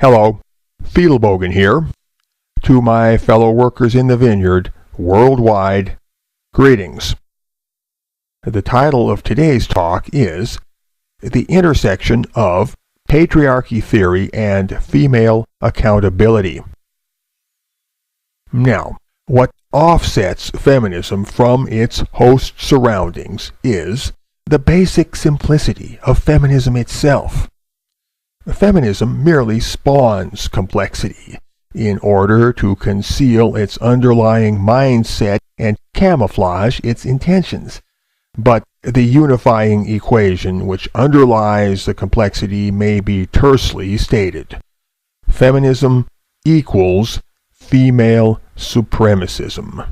Hello, Fielbogen here. To my fellow workers in the vineyard, worldwide, greetings. The title of today's talk is The Intersection of Patriarchy Theory and Female Accountability. Now, what offsets feminism from its host surroundings is the basic simplicity of feminism itself. Feminism merely spawns complexity in order to conceal its underlying mindset and camouflage its intentions. But the unifying equation which underlies the complexity may be tersely stated. Feminism equals female supremacism.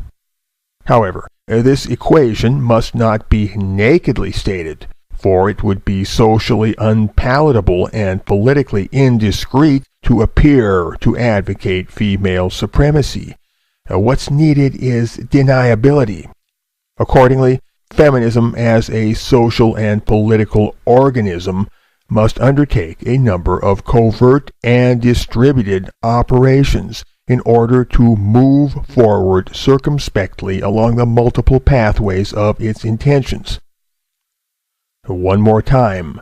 However, this equation must not be nakedly stated, for it would be socially unpalatable and politically indiscreet to appear to advocate female supremacy. What's needed is deniability. Accordingly, feminism as a social and political organism must undertake a number of covert and distributed operations in order to move forward circumspectly along the multiple pathways of its intentions. One more time,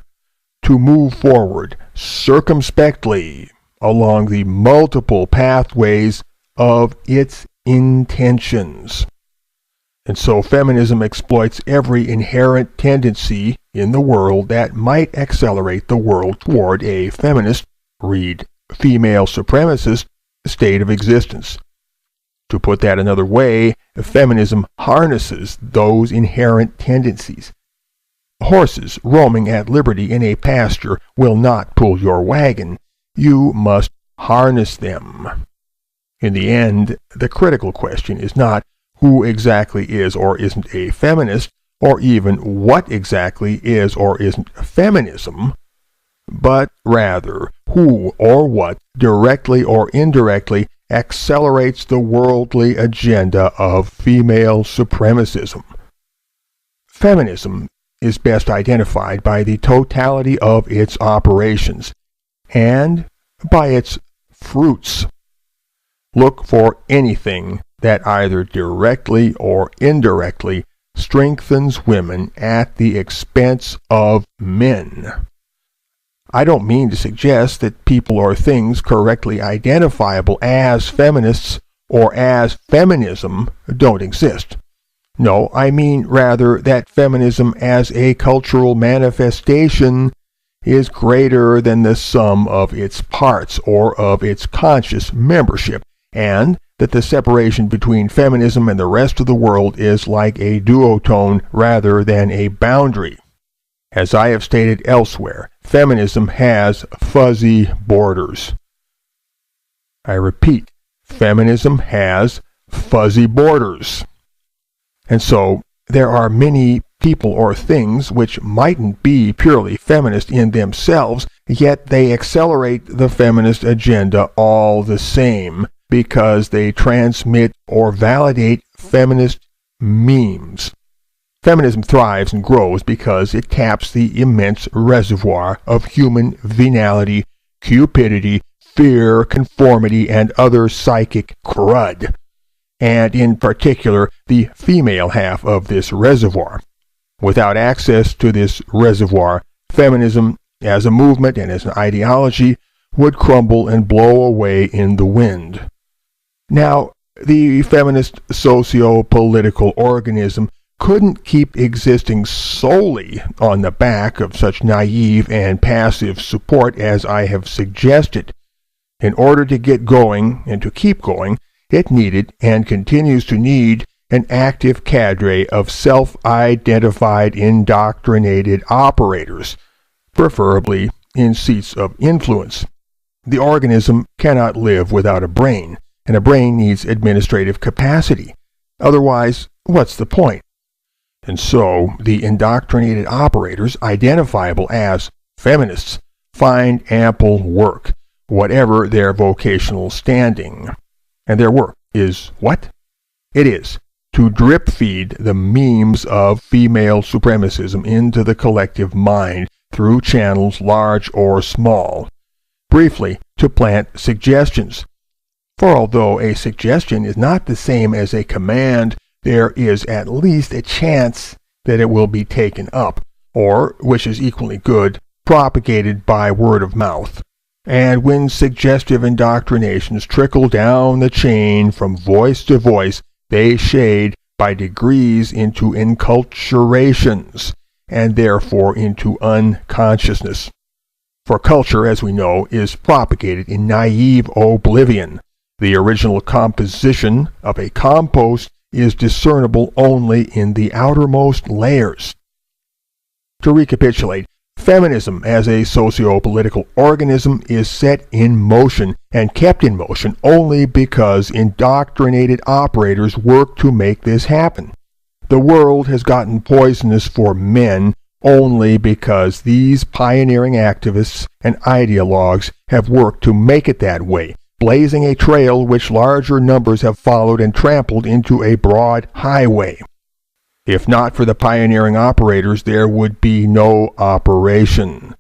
to move forward circumspectly along the multiple pathways of its intentions. And so feminism exploits every inherent tendency in the world that might accelerate the world toward a feminist, read female supremacist, state of existence. To put that another way, feminism harnesses those inherent tendencies. Horses roaming at liberty in a pasture will not pull your wagon. You must harness them. In the end, the critical question is not who exactly is or isn't a feminist, or even what exactly is or isn't feminism, but rather who or what directly or indirectly accelerates the worldly agenda of female supremacism. Feminism is best identified by the totality of its operations and by its fruits. Look for anything that either directly or indirectly strengthens women at the expense of men. I don't mean to suggest that people or things correctly identifiable as feminists or as feminism don't exist. No, I mean rather that feminism as a cultural manifestation is greater than the sum of its parts or of its conscious membership, and that the separation between feminism and the rest of the world is like a duotone rather than a boundary. As I have stated elsewhere, feminism has fuzzy borders. I repeat, feminism has fuzzy borders. And so, there are many people or things which mightn't be purely feminist in themselves, yet they accelerate the feminist agenda all the same, because they transmit or validate feminist memes. Feminism thrives and grows because it taps the immense reservoir of human venality, cupidity, fear, conformity, and other psychic crud, and in particular the female half of this reservoir. Without access to this reservoir, feminism as a movement and as an ideology would crumble and blow away in the wind. Now, the feminist socio-political organism couldn't keep existing solely on the back of such naive and passive support as I have suggested. In order to get going and to keep going, it needed and continues to need an active cadre of self-identified indoctrinated operators, preferably in seats of influence. The organism cannot live without a brain, and a brain needs administrative capacity. Otherwise, what's the point? And so, the indoctrinated operators, identifiable as feminists, find ample work, whatever their vocational standing. And their work is what? It is to drip feed the memes of female supremacism into the collective mind through channels large or small. briefly to plant suggestions. For although a suggestion is not the same as a command, there is at least a chance that it will be taken up, or, which is equally good, propagated by word of mouth. And when suggestive indoctrinations trickle down the chain from voice to voice, they shade by degrees into enculturations, and therefore into unconsciousness. For culture, as we know, is propagated in naive oblivion. The original composition of a compost is discernible only in the outermost layers. To recapitulate, feminism as a socio-political organism is set in motion and kept in motion only because indoctrinated operators work to make this happen. The world has gotten poisonous for men only because these pioneering activists and ideologues have worked to make it that way, blazing a trail which larger numbers have followed and trampled into a broad highway. If not for the pioneering operators, there would be no operation.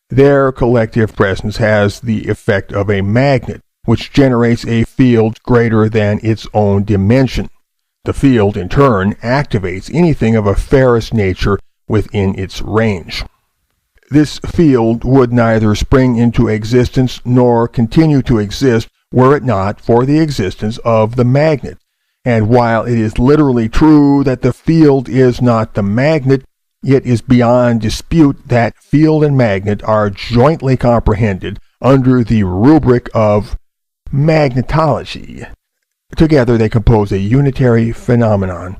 Their collective presence has the effect of a magnet, which generates a field greater than its own dimension. The field, in turn, activates anything of a ferrous nature within its range. This field would neither spring into existence nor continue to exist were it not for the existence of the magnet. And while it is literally true that the field is not the magnet, it is beyond dispute that field and magnet are jointly comprehended under the rubric of magnetology. Together they compose a unitary phenomenon.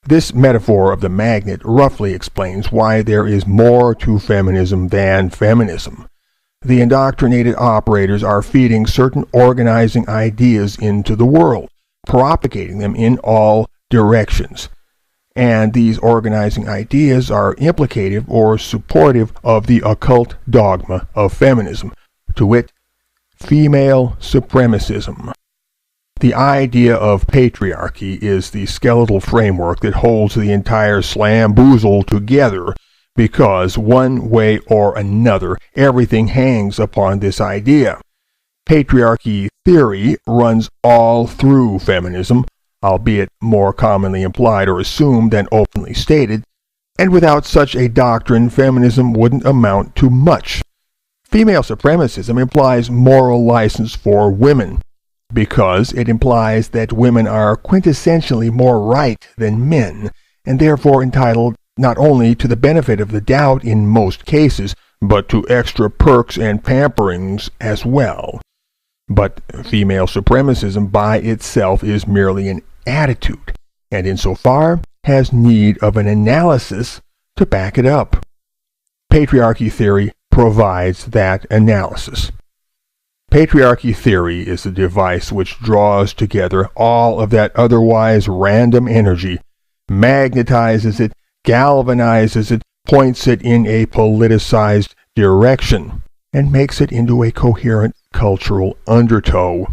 This metaphor of the magnet roughly explains why there is more to feminism than feminism. The indoctrinated operators are feeding certain organizing ideas into the world, propagating them in all directions. And these organizing ideas are implicative or supportive of the occult dogma of feminism, to wit, female supremacism. The idea of patriarchy is the skeletal framework that holds the entire slamboozle together, because one way or another everything hangs upon this idea. Patriarchy theory runs all through feminism, albeit more commonly implied or assumed than openly stated, and without such a doctrine feminism wouldn't amount to much. Female supremacism implies moral license for women, because it implies that women are quintessentially more right than men, and therefore entitled not only to the benefit of the doubt in most cases, but to extra perks and pamperings as well. But female supremacism by itself is merely an attitude, and insofar has need of an analysis to back it up. Patriarchy theory provides that analysis. Patriarchy theory is the device which draws together all of that otherwise random energy, magnetizes it, galvanizes it, points it in a politicized direction, and makes it into a coherent cultural undertow.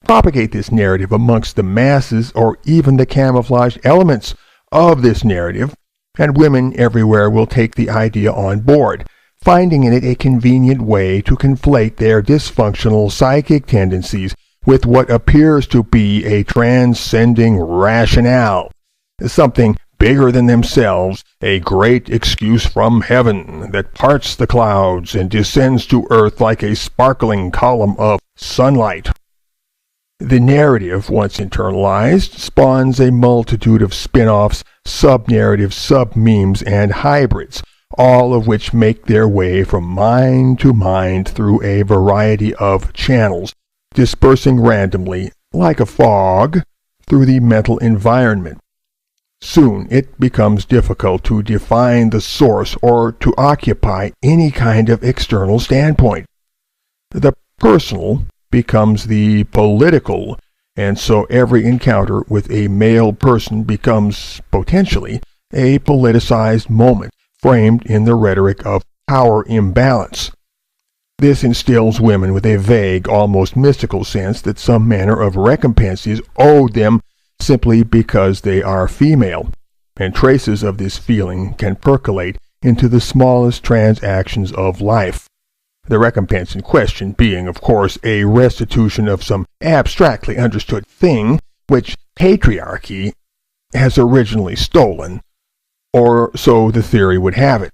Propagate this narrative amongst the masses or even the camouflaged elements of this narrative, and women everywhere will take the idea on board, finding in it a convenient way to conflate their dysfunctional psychic tendencies with what appears to be a transcending rationale, something bigger than themselves, a great excuse from heaven that parts the clouds and descends to earth like a sparkling column of sunlight. The narrative, once internalized, spawns a multitude of spin-offs, sub-narratives, sub-memes, and hybrids, all of which make their way from mind to mind through a variety of channels, dispersing randomly, like a fog, through the mental environment. Soon it becomes difficult to define the source or to occupy any kind of external standpoint. The personal becomes the political, and so every encounter with a male person becomes, potentially, a politicized moment, framed in the rhetoric of power imbalance. This instills women with a vague, almost mystical sense that some manner of recompense is owed them simply because they are female, and traces of this feeling can percolate into the smallest transactions of life. The recompense in question being, of course, a restitution of some abstractly understood thing which patriarchy has originally stolen, or so the theory would have it.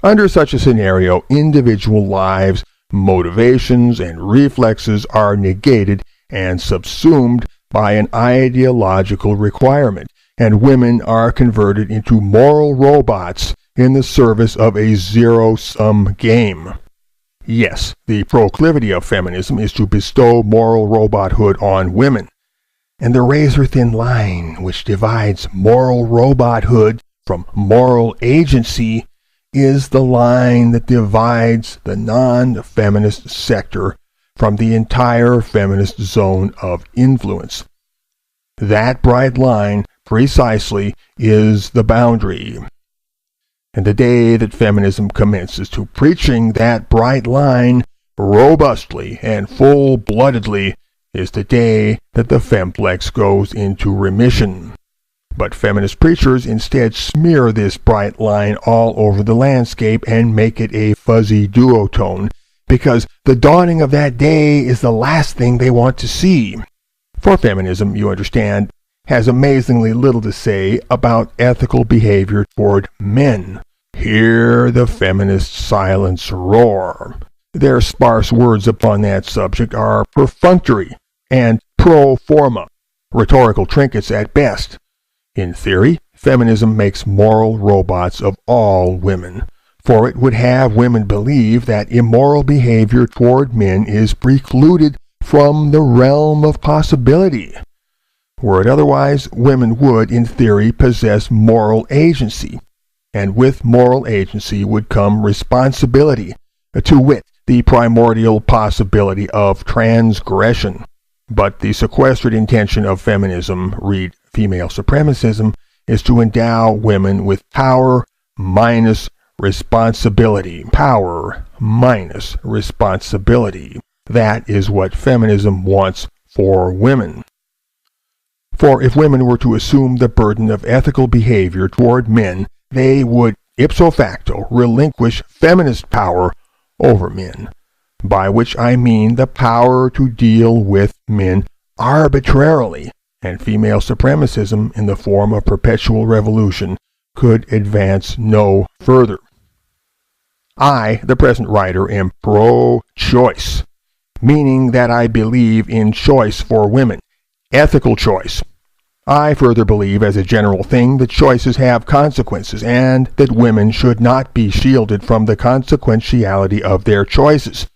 Under such a scenario, individual lives, motivations, and reflexes are negated and subsumed by an ideological requirement, and women are converted into moral robots in the service of a zero-sum game. Yes, the proclivity of feminism is to bestow moral robothood on women, and the razor-thin line which divides moral robothood from moral agency is the line that divides the non-feminist sector from the entire feminist zone of influence. That bright line, precisely, is the boundary. And the day that feminism commences to preaching that bright line robustly and full-bloodedly is the day that the femplex goes into remission. But feminist preachers instead smear this bright line all over the landscape and make it a fuzzy duotone, because the dawning of that day is the last thing they want to see. For feminism, you understand, has amazingly little to say about ethical behavior toward men. Hear the feminist silence roar. Their sparse words upon that subject are perfunctory and pro forma, rhetorical trinkets at best. In theory, feminism makes moral robots of all women, for it would have women believe that immoral behavior toward men is precluded from the realm of possibility. Were it otherwise, women would, in theory, possess moral agency, and with moral agency would come responsibility, to wit, the primordial possibility of transgression. But the sequestered intention of feminism, read female supremacism, is to endow women with power minus responsibility. Power minus responsibility. That is what feminism wants for women. For if women were to assume the burden of ethical behavior toward men, they would ipso facto relinquish feminist power over men, by which I mean the power to deal with men arbitrarily, and female supremacism in the form of perpetual revolution could advance no further. I, the present writer, am pro-choice, meaning that I believe in choice for women, ethical choice. I further believe, as a general thing, that choices have consequences, and that women should not be shielded from the consequentiality of their choices.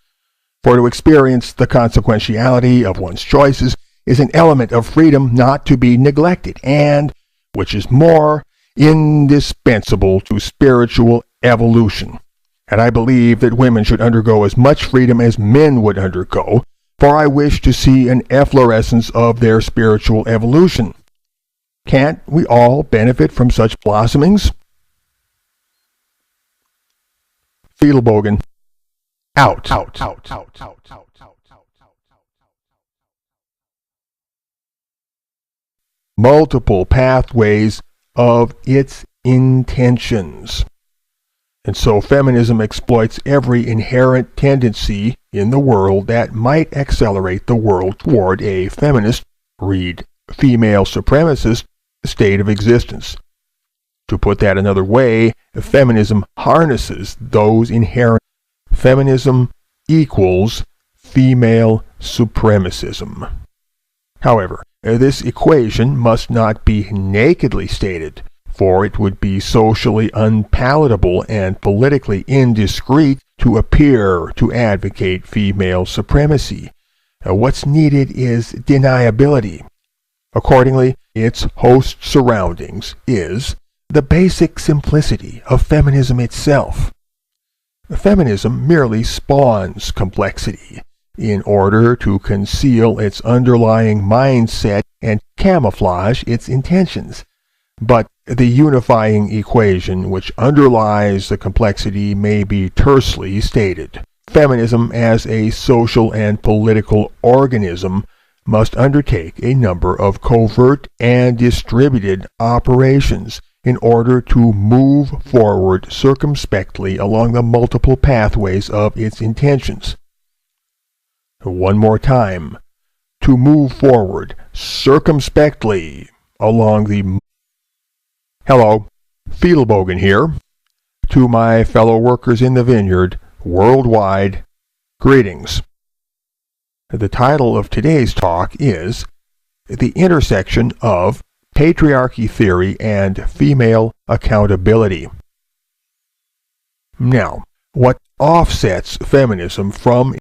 For to experience the consequentiality of one's choices is an element of freedom not to be neglected, and, which is more, indispensable to spiritual evolution. And I believe that women should undergo as much freedom as men would undergo, for I wish to see an efflorescence of their spiritual evolution. Can't we all benefit from such blossomings? Fiedelbogen. Out. Multiple pathways of its intentions. And so feminism exploits every inherent tendency in the world that might accelerate the world toward a feminist, read female supremacist, state of existence. To put that another way, feminism harnesses those inherent. Feminism equals female supremacism. However, this equation must not be nakedly stated, for it would be socially unpalatable and politically indiscreet to appear to advocate female supremacy. What's needed is deniability. Accordingly, its host surroundings is the basic simplicity of feminism itself. Feminism merely spawns complexity in order to conceal its underlying mindset and camouflage its intentions. But the unifying equation which underlies the complexity may be tersely stated. Feminism as a social and political organism must undertake a number of covert and distributed operations in order to move forward circumspectly along the multiple pathways of its intentions. One more time. To move forward circumspectly along the... Hello, Fiedelbogen here. To my fellow workers in the vineyard, worldwide, greetings. The title of today's talk is The Intersection of Patriarchy Theory and Female Accountability. Now, what offsets feminism from